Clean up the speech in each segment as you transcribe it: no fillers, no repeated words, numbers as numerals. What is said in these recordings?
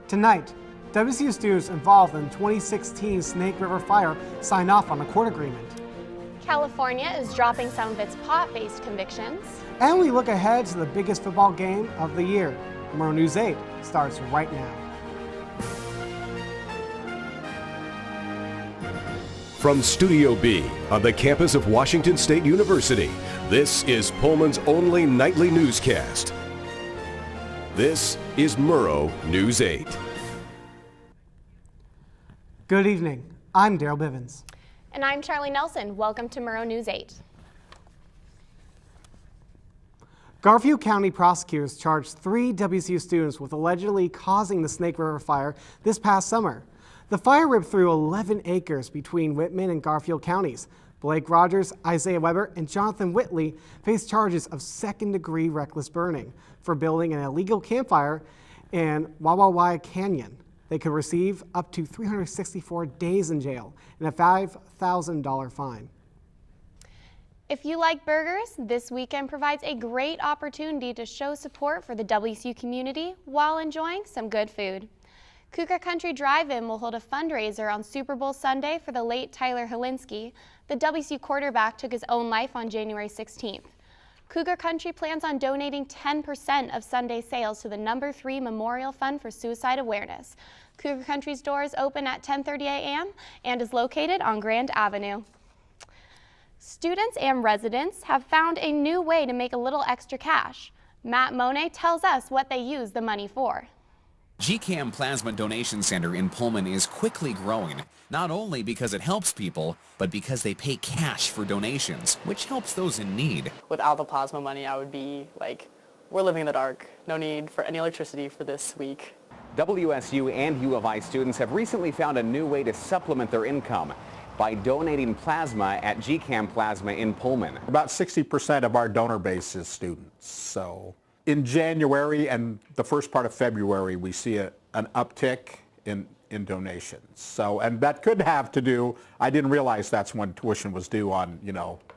Tonight, WCU students involved in the 2016 Snake River fire signed off on a court agreement. California is dropping some of its pot-based convictions. And we look ahead to the biggest football game of the year. Murrow News 8 starts right now. From Studio B on the campus of Washington State University, this is Pullman's only nightly newscast. This is Murrow News 8. Good evening. I'm Daryl Bivens. And I'm Charlie Nelson. Welcome to Murrow News 8. Garfield County prosecutors charged 3 WCU students with allegedly causing the Snake River fire this past summer. The fire ripped through 11 acres between Whitman and Garfield counties. Blake Rogers, Isaiah Weber, and Jonathan Whitley face charges of second-degree reckless burning for building an illegal campfire in Wawawai Canyon. They could receive up to 364 days in jail and a $5,000 fine. If you like burgers, this weekend provides a great opportunity to show support for the WCU community while enjoying some good food. Cougar Country Drive-In will hold a fundraiser on Super Bowl Sunday for the late Tyler Helinski. The WCU quarterback took his own life on January 16th. Cougar Country plans on donating 10% of Sunday sales to the No. 3 Memorial Fund for Suicide Awareness. Cougar Country's doors open at 10:30 a.m. and is located on Grand Avenue. Students and residents have found a new way to make a little extra cash. Matt Monet tells us what they use the money for. GCAM Plasma Donation Center in Pullman is quickly growing, not only because it helps people, but because they pay cash for donations, which helps those in need. Without the plasma money, I would be like, we're living in the dark. No need for any electricity for this week. WSU and U of I students have recently found a new way to supplement their income by donating plasma at GCAM Plasma in Pullman. About 60% of our donor base is students. So in January and the first part of February, we see an uptick in donations. So, and that could have to do, I didn't realize that's when tuition was due on,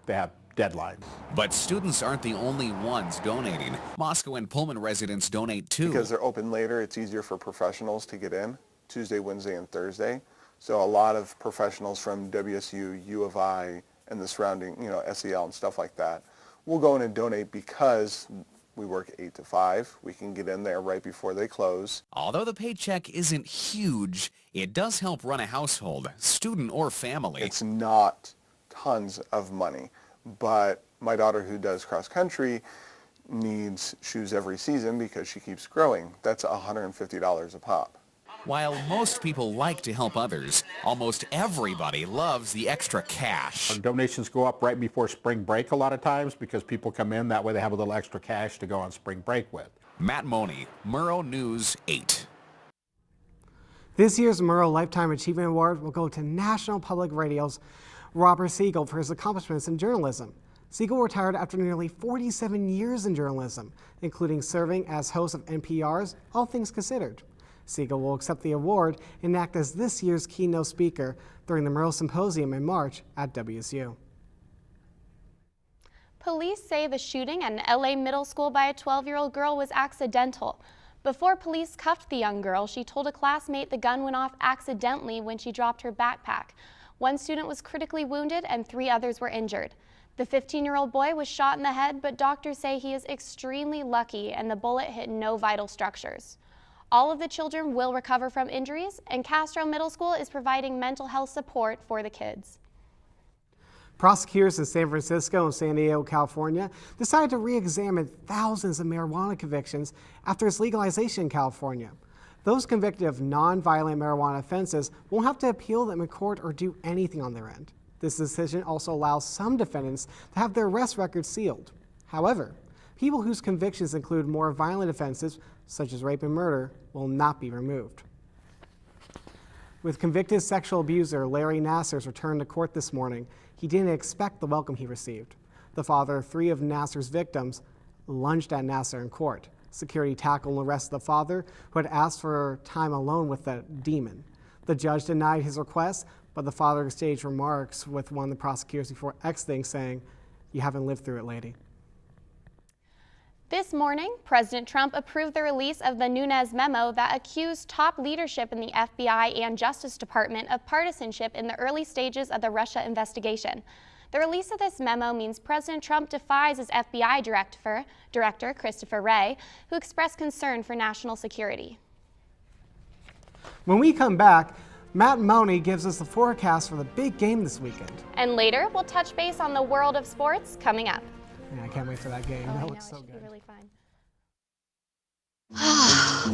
they have deadlines. But students aren't the only ones donating. Moscow and Pullman residents donate too. Because they're open later, it's easier for professionals to get in, Tuesday, Wednesday, and Thursday. So a lot of professionals from WSU, U of I, and the surrounding, SEL and stuff like that, will go in and donate because we work 8 to 5. We can get in there right before they close. Although the paycheck isn't huge, it does help run a household, student or family. It's not tons of money, but my daughter who does cross country needs shoes every season because she keeps growing. That's $150 a pop. While most people like to help others, almost everybody loves the extra cash. Our donations go up right before spring break a lot of times because people come in, that way they have a little extra cash to go on spring break with. Matt Money, Murrow News 8. This year's Murrow Lifetime Achievement Award will go to National Public Radio's Robert Siegel for his accomplishments in journalism. Siegel retired after nearly 47 years in journalism, including serving as host of NPR's All Things Considered. Siegel will accept the award and act as this year's keynote speaker during the Murrow Symposium in March at WSU. Police say the shooting at an LA middle school by a 12-year-old girl was accidental. Before police cuffed the young girl, she told a classmate the gun went off accidentally when she dropped her backpack. One student was critically wounded and 3 others were injured. The 15-year-old boy was shot in the head, but doctors say he is extremely lucky and the bullet hit no vital structures. All of the children will recover from injuries, and Castro Middle School is providing mental health support for the kids. Prosecutors in San Francisco and San Diego, California, decided to re-examine thousands of marijuana convictions after its legalization in California. Those convicted of non-violent marijuana offenses won't have to appeal them in court or do anything on their end. This decision also allows some defendants to have their arrest records sealed. However, people whose convictions include more violent offenses, such as rape and murder, will not be removed. With convicted sexual abuser Larry Nasser's return to court this morning, he didn't expect the welcome he received. The father of 3 of Nasser's victims lunged at Nasser in court. Security tackled and arrested the father, who had asked for time alone with the demon. The judge denied his request, but the father exchanged remarks with one of the prosecutors before exiting, saying, "You haven't lived through it, lady." This morning, President Trump approved the release of the Nunes memo that accused top leadership in the FBI and Justice Department of partisanship in the early stages of the Russia investigation. The release of this memo means President Trump defies his FBI director, Christopher Wray, who expressed concern for national security. When we come back, Matt Money gives us the forecast for the big game this weekend. And later, we'll touch base on the world of sports coming up. Yeah, I can't wait for that game. Oh, That looks so it should good. be really fun.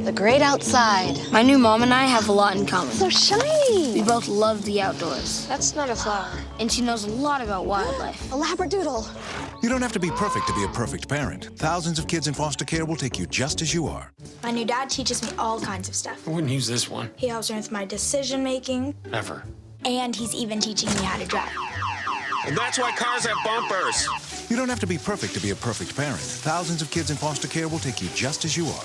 The great outside. My new mom and I have a lot in common. So shiny. We both love the outdoors. That's not a flower. And she knows a lot about wildlife. A labradoodle. You don't have to be perfect to be a perfect parent. Thousands of kids in foster care will take you just as you are. My new dad teaches me all kinds of stuff. I wouldn't use this one. He helps me with my decision making. Never. And he's even teaching me how to drive. And that's why cars have bumpers. You don't have to be perfect to be a perfect parent. Thousands of kids in foster care will take you just as you are.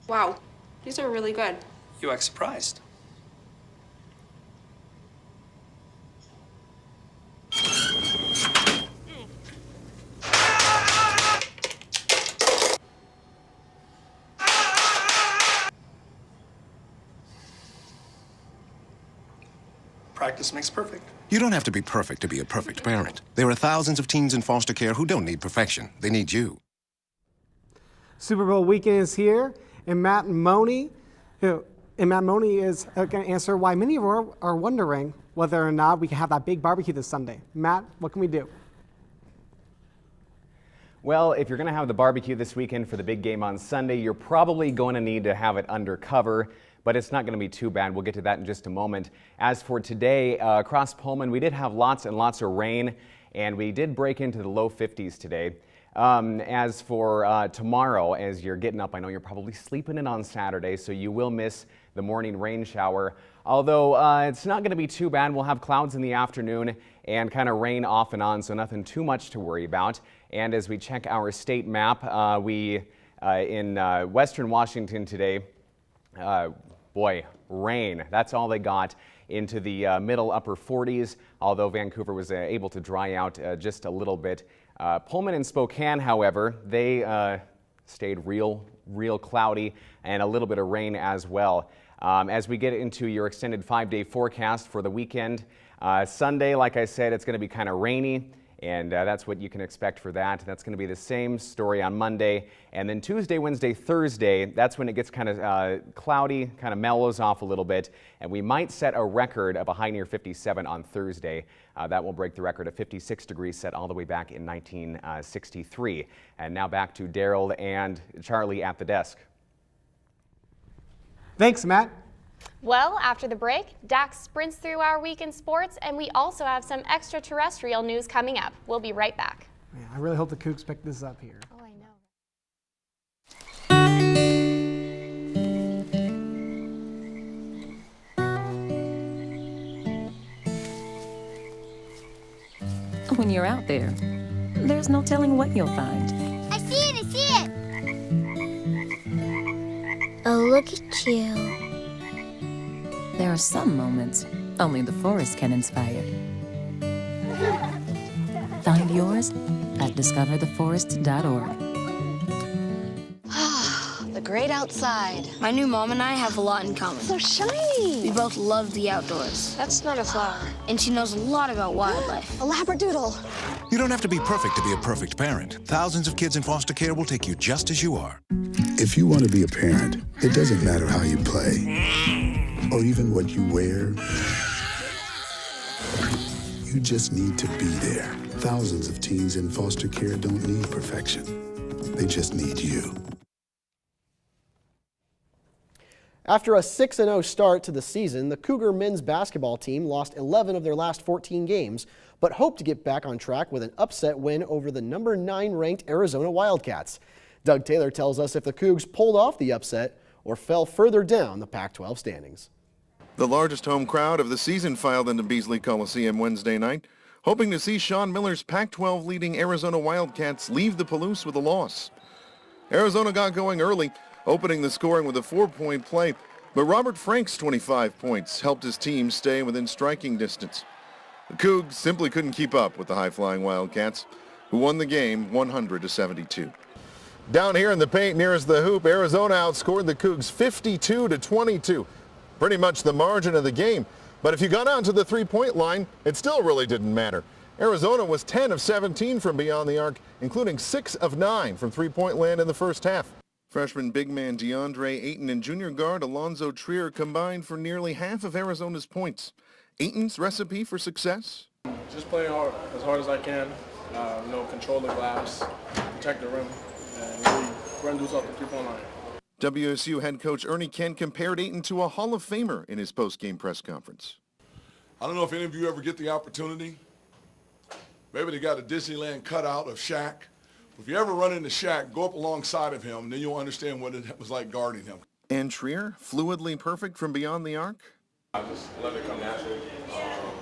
Wow, these are really good. You act surprised. Practice makes perfect. You don't have to be perfect to be a perfect parent. There are thousands of teens in foster care who don't need perfection. They need you. Super Bowl weekend is here, and Matt Money is going to answer why many of you are wondering whether or not we can have that big barbecue this Sunday. Matt, what can we do? Well, if you're going to have the barbecue this weekend for the big game on Sunday, you're probably going to need to have it undercover, but it's not going to be too bad. We'll get to that in just a moment. As for today, across Pullman, we did have lots and lots of rain, and we did break into the low 50s today. As for tomorrow, as you're getting up, I know you're probably sleeping in on Saturday, so you will miss the morning rain shower. Although it's not going to be too bad. We'll have clouds in the afternoon and kind of rain off and on, so nothing too much to worry about. And as we check our state map, in western Washington today, boy, rain. That's all they got into the middle upper 40s, although Vancouver was able to dry out just a little bit. Pullman and Spokane, however, they stayed real cloudy and a little bit of rain as well. As we get into your extended 5-day forecast for the weekend, Sunday, like I said, it's going to be kind of rainy, and that's what you can expect for that. That's going to be the same story on Monday. And then Tuesday, Wednesday, Thursday, that's when it gets kind of cloudy, kind of mellows off a little bit, and we might set a record of a high near 57 on Thursday. That will break the record of 56 degrees set all the way back in 1963. And now back to Daryl and Charlie at the desk. Thanks, Matt. Well, after the break, Dax sprints through our week in sports, and we also have some extraterrestrial news coming up. We'll be right back. Yeah, I really hope the Cougs pick this up here. Oh, I know. When you're out there, there's no telling what you'll find. I see it! Oh, look at you. There are some moments only the forest can inspire. Find yours at discovertheforest.org. The great outside. My new mom and I have a lot in common. So shiny. We both love the outdoors. That's not a flower. And she knows a lot about wildlife. A labradoodle. You don't have to be perfect to be a perfect parent. Thousands of kids in foster care will take you just as you are. If you want to be a parent, it doesn't matter how you play or even what you wear. You just need to be there. Thousands of teens in foster care don't need perfection. They just need you. After a 6-0 start to the season, the Cougar men's basketball team lost 11 of their last 14 games, but hoped to get back on track with an upset win over the number 9 ranked Arizona Wildcats. Doug Taylor tells us if the Cougs pulled off the upset or fell further down the Pac-12 standings. The largest home crowd of the season filed into Beasley Coliseum Wednesday night, hoping to see Sean Miller's Pac-12 leading Arizona Wildcats leave the Palouse with a loss. Arizona got going early, opening the scoring with a 4-point play, but Robert Frank's 25 points helped his team stay within striking distance. The Cougs simply couldn't keep up with the high-flying Wildcats. who won the game 100-72. Down here in the paint nearest the hoop, Arizona outscored the Cougs 52-22. Pretty much the margin of the game. But if you got onto the three-point line, it still really didn't matter. Arizona was 10 of 17 from beyond the arc, including 6 of 9 from three-point land in the first half. Freshman big man DeAndre Ayton and junior guard Alonzo Trier combined for nearly half of Arizona's points. Ayton's recipe for success? Just play hard, as hard as I can. Control the glass, protect the rim, and really run dudes off the three-point line. WSU head coach Ernie Kent compared Ayton to a Hall of Famer in his post-game press conference. I don't know if any of you ever get the opportunity. Maybe they got a Disneyland cutout of Shaq. If you ever run into Shaq, go up alongside of him, and then you'll understand what it was like guarding him. And Trier, fluidly perfect from beyond the arc? I just let it come natural.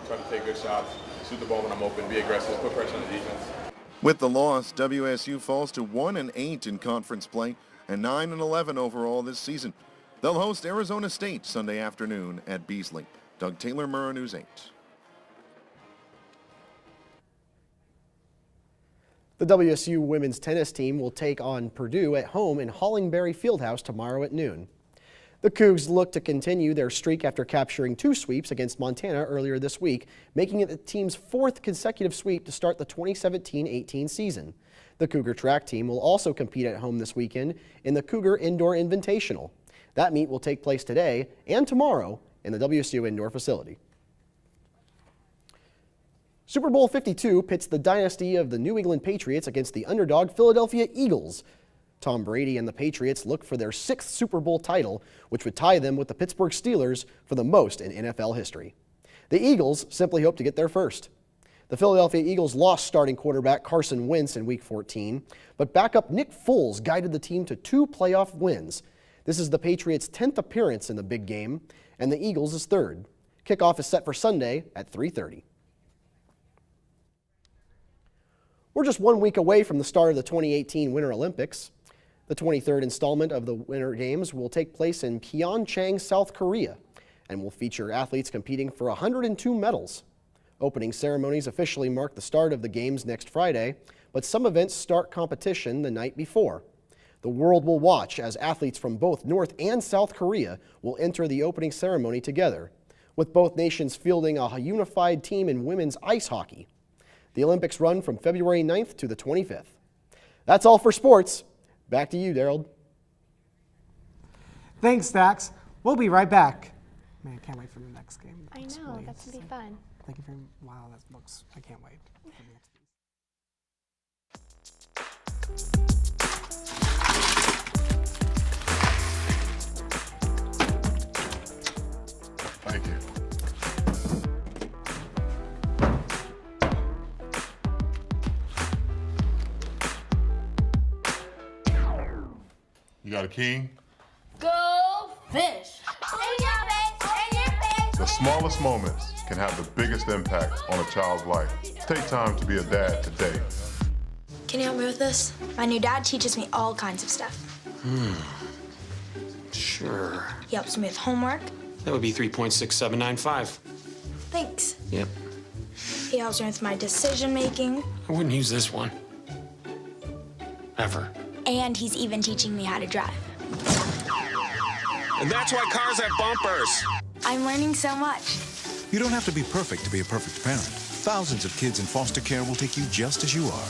Try to take good shots, shoot the ball when I'm open, be aggressive, put pressure on the defense. With the loss, WSU falls to 1-8 in conference play and 9-11 overall this season. They'll host Arizona State Sunday afternoon at Beasley. Doug Taylor, Murrow News 8. The WSU women's tennis team will take on Purdue at home in Hollingberry Fieldhouse tomorrow at noon. The Cougs look to continue their streak after capturing 2 sweeps against Montana earlier this week, making it the team's 4th consecutive sweep to start the 2017-18 season. The Cougar track team will also compete at home this weekend in the Cougar Indoor Invitational. That meet will take place today and tomorrow in the WSU Indoor facility. Super Bowl 52 pits the dynasty of the New England Patriots against the underdog Philadelphia Eagles. Tom Brady and the Patriots look for their 6th Super Bowl title, which would tie them with the Pittsburgh Steelers for the most in NFL history. The Eagles simply hope to get there first. The Philadelphia Eagles lost starting quarterback Carson Wentz in Week 14, but backup Nick Foles guided the team to 2 playoff wins. This is the Patriots' 10th appearance in the big game, and the Eagles' 3rd. Kickoff is set for Sunday at 3:30. We're just 1 week away from the start of the 2018 Winter Olympics. The 23rd installment of the Winter Games will take place in Pyeongchang, South Korea, and will feature athletes competing for 102 medals. Opening ceremonies officially mark the start of the Games next Friday, but some events start competition the night before. The world will watch as athletes from both North and South Korea will enter the opening ceremony together, with both nations fielding a unified team in women's ice hockey. The Olympics run from February 9th to the 25th. That's all for sports. Back to you, Daryl. Thanks, Dax. We'll be right back. Man, I can't wait for the next game. I know, that's going to be fun. Thank you very much. Wow, that looks, I can't wait for the next piece. Thank you. You got a king? Go fish! The smallest moments can have the biggest impact on a child's life. Take time to be a dad today. Can you help me with this? My new dad teaches me all kinds of stuff. Sure. He helps me with homework. That would be 3.6795. Thanks. Yep. He helps me with my decision making. I wouldn't use this one. Ever. And he's even teaching me how to drive. And that's why cars have bumpers. I'm learning so much. You don't have to be perfect to be a perfect parent. Thousands of kids in foster care will take you just as you are.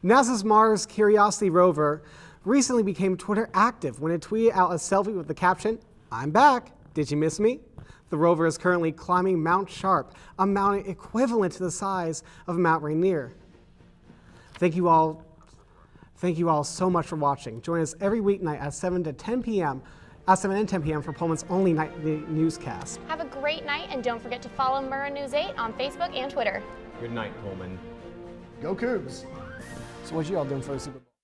NASA's Mars Curiosity rover recently became Twitter active when it tweeted out a selfie with the caption, "I'm back, did you miss me?" The rover is currently climbing Mount Sharp, a mountain equivalent to the size of Mount Rainier. Thank you all so much for watching. Join us every weeknight at 7 and 10 p.m. for Pullman's only nightly newscast. Have a great night, and don't forget to follow Murrow News 8 on Facebook and Twitter. Good night, Pullman. Go Cougs. So what you all doing for the Super Bowl?